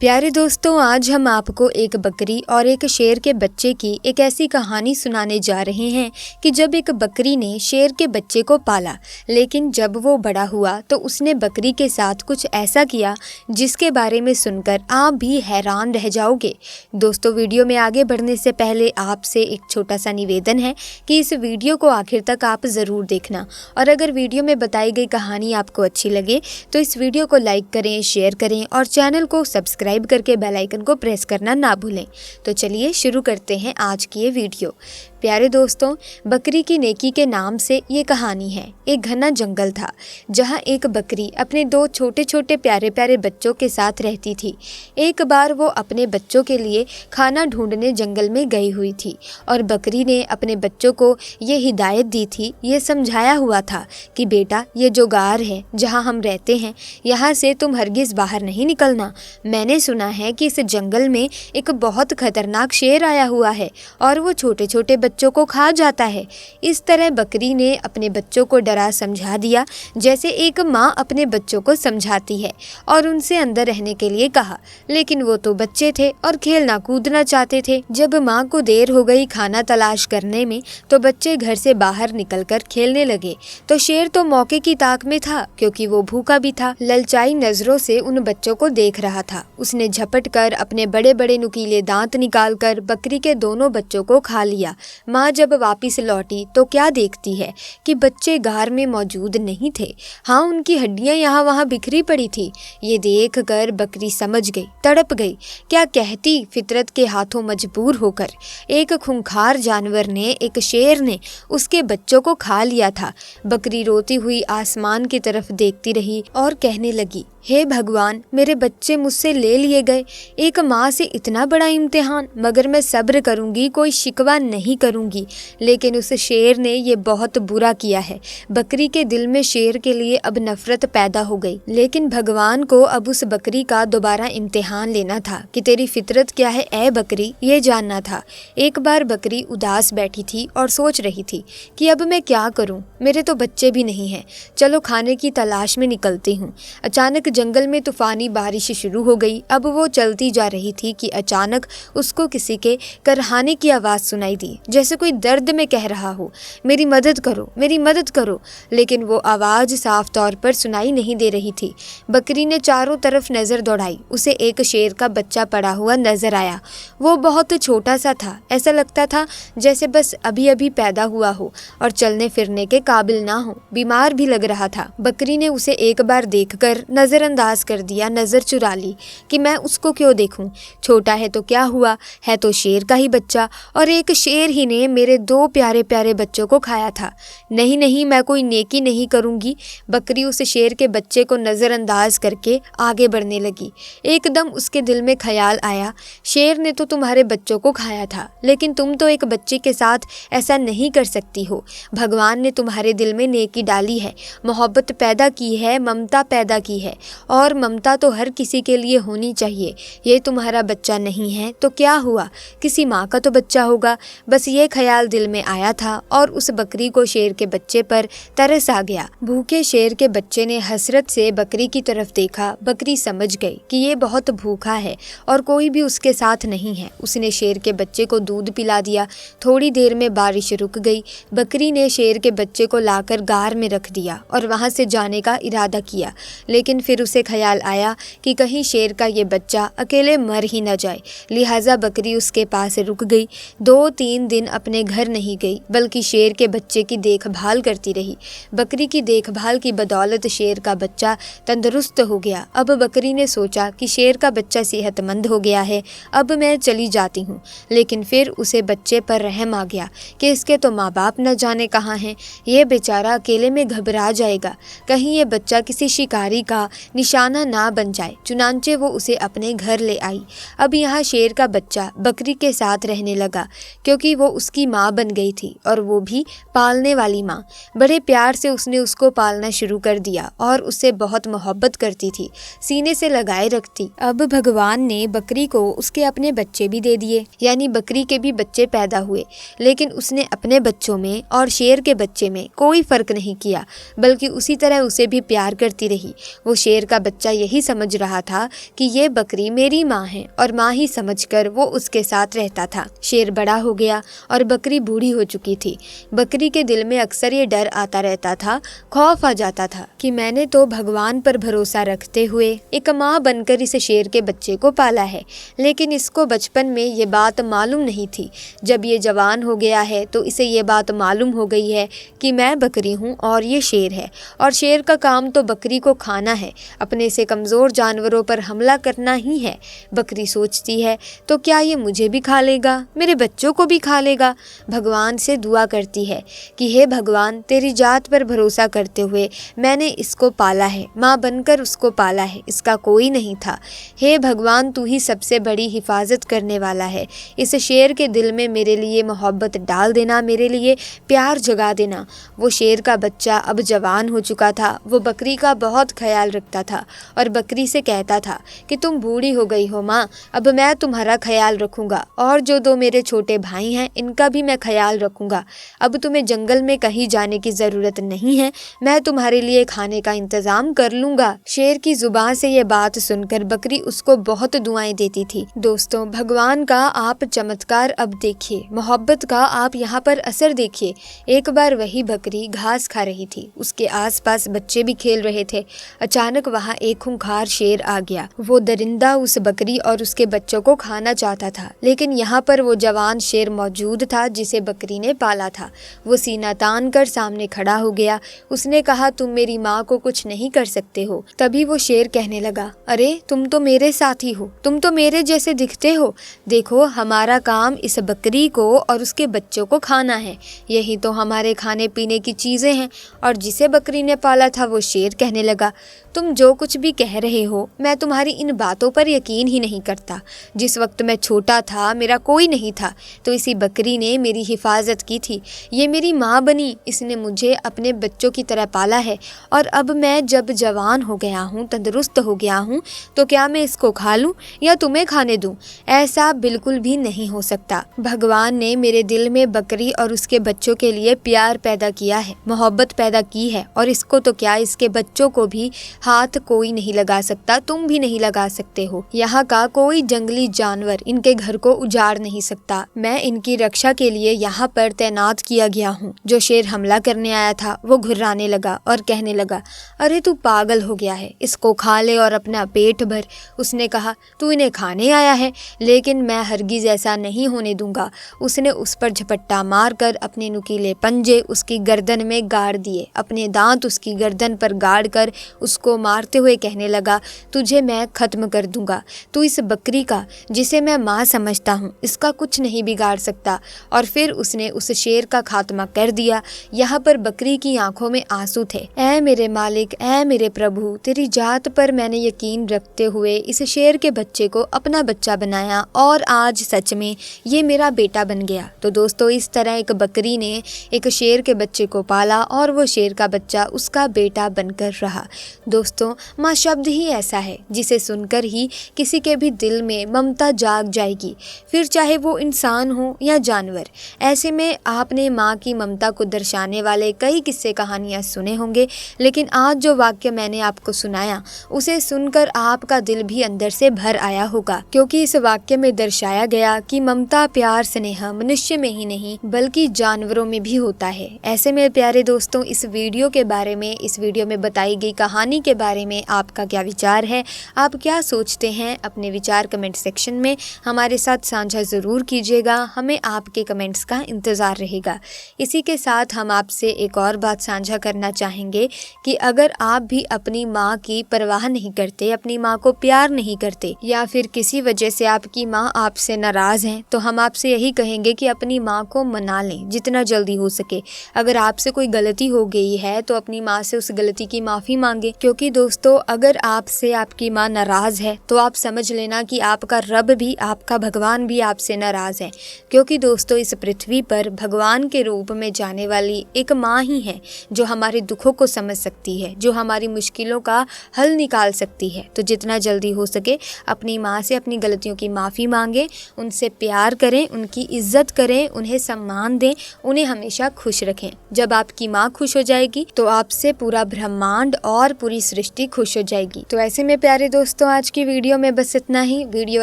प्यारे दोस्तों, आज हम आपको एक बकरी और एक शेर के बच्चे की एक ऐसी कहानी सुनाने जा रहे हैं कि जब एक बकरी ने शेर के बच्चे को पाला, लेकिन जब वो बड़ा हुआ तो उसने बकरी के साथ कुछ ऐसा किया जिसके बारे में सुनकर आप भी हैरान रह जाओगे। दोस्तों, वीडियो में आगे बढ़ने से पहले आपसे एक छोटा सा निवेदन है कि इस वीडियो को आखिर तक आप ज़रूर देखना, और अगर वीडियो में बताई गई कहानी आपको अच्छी लगे तो इस वीडियो को लाइक करें, शेयर करें और चैनल को सब्सक्राइब करके बेल आइकन को प्रेस करना ना भूलें। तो चलिए शुरू करते हैं आज की ये वीडियो। प्यारे दोस्तों, बकरी की नेकी के नाम से ये कहानी है। एक घना जंगल था जहाँ एक बकरी अपने दो छोटे छोटे प्यारे प्यारे बच्चों के साथ रहती थी। एक बार वो अपने बच्चों के लिए खाना ढूंढने जंगल में गई हुई थी और बकरी ने अपने बच्चों को ये हिदायत दी थी, ये समझाया हुआ था कि बेटा, ये जो गार है जहाँ हम रहते हैं, यहाँ से तुम हरगिज़ बाहर नहीं निकलना। मैंने सुना है कि इस जंगल में एक बहुत खतरनाक शेर आया हुआ है और वो छोटे छोटे बच्चों को खा जाता है। इस तरह बकरी ने अपने बच्चों को डरा समझा दिया जैसे एक माँ अपने बच्चों को समझाती है, और उनसे अंदर रहने के लिए कहा। लेकिन वो तो बच्चे थे और खेलना कूदना चाहते थे। जब माँ को देर हो गई खाना तलाश करने में तो बच्चे घर से बाहर निकलकर खेलने लगे। तो शेर तो मौके की ताक में था, क्योंकि वो भूखा भी था। ललचाई नजरों से उन बच्चों को देख रहा था। उसने झपट कर अपने बड़े बड़े नुकीले दांत निकालकर बकरी के दोनों बच्चों को खा लिया। माँ जब वापस लौटी तो क्या देखती है कि बच्चे गार में मौजूद नहीं थे। हाँ, उनकी हड्डियां यहाँ वहाँ बिखरी पड़ी थी। ये देख कर बकरी समझ गई, तड़प गई। क्या कहती फितरत के हाथों मजबूर होकर एक खूंखार जानवर ने, एक शेर ने उसके बच्चों को खा लिया था। बकरी रोती हुई आसमान की तरफ देखती रही और कहने लगी, हे भगवान, मेरे बच्चे मुझसे ले लिए गए। एक माँ से इतना बड़ा इम्तिहान, मगर मैं सब्र करूंगी, कोई शिकवा नहीं करूंगी। लेकिन उस शेर ने ये बहुत बुरा किया है। बकरी के दिल में शेर के लिए अब नफरत पैदा हो गई। लेकिन भगवान को अब उस बकरी का दोबारा इम्तिहान लेना था कि तेरी फितरत क्या है ए बकरी, ये जानना था। एक बार बकरी उदास बैठी थी और सोच रही थी कि अब मैं क्या करूं, मेरे तो बच्चे भी नहीं हैं। चलो खाने की तलाश में निकलती हूँ। अचानक जंगल में तूफानी बारिश शुरू हो गई। अब वो चलती जा रही थी कि अचानक उसको किसी के करहाने की आवाज़ सुनाई दी, जैसे कोई दर्द में कह रहा हो, मेरी मदद करो, मेरी मदद करो। लेकिन वो आवाज़ साफ तौर पर सुनाई नहीं दे रही थी। बकरी ने चारों तरफ नज़र दौड़ाई। उसे एक शेर का बच्चा पड़ा हुआ नजर आया। वो बहुत छोटा सा था, ऐसा लगता था जैसे बस अभी अभी पैदा हुआ हो और चलने फिरने के काबिल ना हो। बीमार भी लग रहा था। बकरी ने उसे एक बार देखकर नज़रअंदाज कर दिया, नज़र चुरा ली कि मैं उसको क्यों देखूं। छोटा है तो क्या हुआ, है तो शेर का ही बच्चा, और एक शेर ही ने मेरे दो प्यारे प्यारे बच्चों को खाया था। नहीं नहीं, मैं कोई नेकी नहीं करूंगी। बकरी उस शेर के बच्चे को नज़रअंदाज करके आगे बढ़ने लगी। एकदम उसके दिल में ख्याल आया, शेर ने तो तुम्हारे बच्चों को खाया था, लेकिन तुम तो एक बच्चे के साथ ऐसा नहीं कर सकती हो। भगवान ने तुम्हारे दिल में नेकी डाली है, मोहब्बत पैदा की है, ममता पैदा की है, और ममता तो हर किसी के लिए होनी चाहिए। ये तुम्हारा बच्चा नहीं है तो क्या हुआ, किसी माँ का तो बच्चा होगा। बस ये ख्याल दिल में आया था और उस बकरी को शेर के बच्चे पर तरस आ गया। भूखे शेर के बच्चे ने हसरत से बकरी की तरफ देखा। बकरी समझ गई कि ये बहुत भूखा है और कोई भी उसके साथ नहीं है। उसने शेर के बच्चे को दूध पिला दिया। थोड़ी देर में बारिश रुक गई। बकरी ने शेर के बच्चे को लाकर गार में रख दिया और वहाँ से जाने का इरादा किया। लेकिन फिर उसे ख्याल आया कि कहीं शेर का ये बच्चा अकेले मर ही न जाए। लिहाजा बकरी उसके पास रुक गई। 2-3 दिन अपने घर नहीं गई, बल्कि शेर के बच्चे की देखभाल करती रही। बकरी की देखभाल की बदौलत शेर का बच्चा तंदुरुस्त हो गया। अब बकरी ने सोचा कि शेर का बच्चा सेहतमंद हो गया है, अब मैं चली जाती हूँ। लेकिन फिर उसे बच्चे पर रहम आ गया कि इसके तो माँ बाप न जाने कहाँ हैं। ये बेचारा अकेले में घबरा जाएगा, कहीं ये बच्चा किसी शिकारी का निशाना ना बन जाए। चुनांचे वो उसे अपने घर ले आई। अब यहाँ शेर का बच्चा बकरी के साथ रहने लगा, क्योंकि वो उसकी माँ बन गई थी, और वो भी पालने वाली माँ। बड़े प्यार से उसने उसको पालना शुरू कर दिया और उससे बहुत मोहब्बत करती थी, सीने से लगाए रखती। अब भगवान ने बकरी को उसके अपने बच्चे भी दे दिए, यानी बकरी के भी बच्चे पैदा हुए। लेकिन उसने अपने बच्चों में और शेर के बच्चे में कोई फर्क नहीं किया, बल्कि उसी तरह उसे भी प्यार करती रही। वो शेर शेर का बच्चा यही समझ रहा था कि ये बकरी मेरी माँ है और माँ ही समझकर वो उसके साथ रहता था। शेर बड़ा हो गया और बकरी बूढ़ी हो चुकी थी। बकरी के दिल में अक्सर ये डर आता रहता था, खौफ आ जाता था कि मैंने तो भगवान पर भरोसा रखते हुए एक माँ बनकर इस शेर के बच्चे को पाला है, लेकिन इसको बचपन में ये बात मालूम नहीं थी। जब ये जवान हो गया है तो इसे ये बात मालूम हो गई है कि मैं बकरी हूँ और ये शेर है, और शेर का काम तो बकरी को खाना है, अपने से कमज़ोर जानवरों पर हमला करना ही है। बकरी सोचती है, तो क्या ये मुझे भी खा लेगा, मेरे बच्चों को भी खा लेगा। भगवान से दुआ करती है कि हे भगवान, तेरी जात पर भरोसा करते हुए मैंने इसको पाला है, माँ बनकर उसको पाला है, इसका कोई नहीं था। हे भगवान, तू ही सबसे बड़ी हिफाजत करने वाला है। इस शेर के दिल में मेरे लिए मोहब्बत डाल देना, मेरे लिए प्यार जगा देना। वो शेर का बच्चा अब जवान हो चुका था। वो बकरी का बहुत ख्याल रखता था और बकरी से कहता था कि तुम बूढ़ी हो गई हो माँ, अब मैं तुम्हारा ख्याल रखूँगा, और जो दो मेरे छोटे भाई हैं इनका भी मैं ख्याल रखूँगा। अब तुम्हें जंगल में कहीं जाने की ज़रूरत नहीं है, मैं तुम्हारे लिए खाने का इंतज़ाम कर लूँगा। शेर की ज़ुबान से ये बात सुनकर बकरी उसको बहुत दुआएं देती थी। दोस्तों, भगवान का आप चमत्कार अब देखिए, मोहब्बत का आप यहाँ पर असर देखिए। एक बार वही बकरी घास खा रही थी, उसके आसपास बच्चे भी खेल रहे थे। अचानक वहाँ एक खूंखार शेर आ गया। वो दरिंदा उस बकरी और उसके बच्चों को खाना चाहता था, लेकिन यहाँ पर वो जवान शेर मौजूद था जिसे बकरी ने पाला था। वो सीना तान कर सामने खड़ा हो गया। उसने कहा, तुम मेरी माँ को कुछ नहीं कर सकते हो। तभी वो शेर कहने लगा, अरे तुम तो मेरे साथी हो, तुम तो मेरे जैसे दिखते हो। देखो, हमारा काम इस बकरी को और उसके बच्चों को खाना है, यही तो हमारे खाने पीने की चीज़ें हैं। और जिसे बकरी ने पाला था वो शेर कहने लगा, तुम जो कुछ भी कह रहे हो, मैं तुम्हारी इन बातों पर यकीन ही नहीं करता। जिस वक्त मैं छोटा था, मेरा कोई नहीं था, तो इसी बकरी ने मेरी हिफाजत की थी। ये मेरी माँ बनी, इसने मुझे अपने बच्चों की तरह पाला है, और अब मैं जब जवान हो गया हूँ, तंदुरुस्त हो गया हूँ, तो क्या मैं इसको खा लूँ या तुम्हें खाने दूँ? ऐसा बिल्कुल भी नहीं हो सकता। भगवान ने मेरे दिल में बकरी और उसके बच्चों के लिए प्यार पैदा किया है, मोहब्बत पैदा की है, और इसको तो क्या, इसके बच्चों को भी हाथ कोई नहीं लगा सकता, तुम भी नहीं लगा सकते हो। यहाँ का कोई जंगली जानवर इनके घर को उजाड़ नहीं सकता। मैं इनकी रक्षा के लिए यहाँ पर तैनात किया गया हूँ। जो शेर हमला करने आया था वो घुर्राने लगा और कहने लगा, अरे तू पागल हो गया है, इसको खा ले और अपना पेट भर। उसने कहा, तू इन्हें खाने आया है, लेकिन मैं हरगिज ऐसा नहीं होने दूंगा। उसने उस पर झपट्टा मारकर अपने नुकीले पंजे उसकी गर्दन में गाड़ दिए, अपने दांत उसकी गर्दन पर गाड़ कर उसको मारते हुए कहने लगा, तुझे मैं खत्म कर दूंगा। तू इस बकरी का, जिसे मैं माँ समझता हूँ, इसका कुछ नहीं बिगाड़ सकता। और फिर उसने उस शेर का खात्मा कर दिया। यहाँ पर बकरी की आंखों में आंसू थे। ऐ मेरे मालिक, ऐ मेरे प्रभु, तेरी जात पर मैंने यकीन रखते हुए इस शेर के बच्चे को अपना बच्चा बनाया, और आज सच में ये मेरा बेटा बन गया। तो दोस्तों, इस तरह एक बकरी ने एक शेर के बच्चे को पाला और वो शेर का बच्चा उसका बेटा बनकर रहा। दोस्तों, माँ शब्द ही ऐसा है जिसे सुनकर ही किसी के भी दिल में ममता जाग जाएगी, फिर चाहे वो इंसान हो या जानवर। ऐसे में आपने माँ की ममता को दर्शाने वाले कई किस्से कहानियाँ सुने होंगे, लेकिन आज जो वाक्य मैंने आपको सुनाया उसे सुनकर आपका दिल भी अंदर से भर आया होगा, क्योंकि इस वाक्य में दर्शाया गया कि ममता, प्यार, स्नेह मनुष्य में ही नहीं बल्कि जानवरों में भी होता है। ऐसे में प्यारे दोस्तों, इस वीडियो के बारे में, इस वीडियो में बताई गई कहानी के बारे में आपका क्या विचार है? आप क्या सोचते हैं? अपने विचार कमेंट सेक्शन में हमारे साथ साझा ज़रूर कीजिएगा। हमें आपके कमेंट्स का इंतज़ार रहेगा। इसी के साथ हम आपसे एक और बात साझा करना चाहेंगे कि अगर आप भी अपनी माँ की परवाह नहीं करते, अपनी माँ को प्यार नहीं करते, या फिर किसी वजह से आपकी माँ आपसे नाराज़ हैं, तो हम आपसे यही कहेंगे कि अपनी माँ को मना लें जितना जल्दी हो सके। अगर आपसे कोई गलती हो गई है तो अपनी माँ से उस गलती की माफ़ी मांगे, क्योंकि दोस्तों, अगर आपसे आपकी माँ नाराज़ है तो आप समझ लेना कि आपका रब भी, आपका भगवान भी आपसे नाराज़ है। क्योंकि दोस्तों, इस पृथ्वी पर भगवान के रूप में जाने वाली एक माँ ही है जो हमारे दुखों को समझ सकती है, जो हमारी मुश्किलों का हल निकाल सकती है। तो जितना जल्दी हो सके अपनी माँ से अपनी गलतियों की माफ़ी मांगें, उनसे प्यार करें, उनकी इज्जत करें, उन्हें सम्मान दें, उन्हें हमेशा खुश रखें। जब आपकी माँ खुश हो जाएगी तो आपसे पूरा ब्रह्मांड और पूरी सृष्टि सृष्टि खुश हो जाएगी। तो ऐसे में प्यारे दोस्तों, आज की वीडियो में बस इतना ही। वीडियो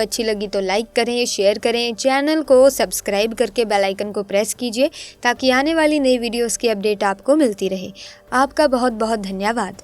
अच्छी लगी तो लाइक करें, शेयर करें, चैनल को सब्सक्राइब करके बेल आइकन को प्रेस कीजिए ताकि आने वाली नई वीडियोस की अपडेट आपको मिलती रहे। आपका बहुत बहुत धन्यवाद।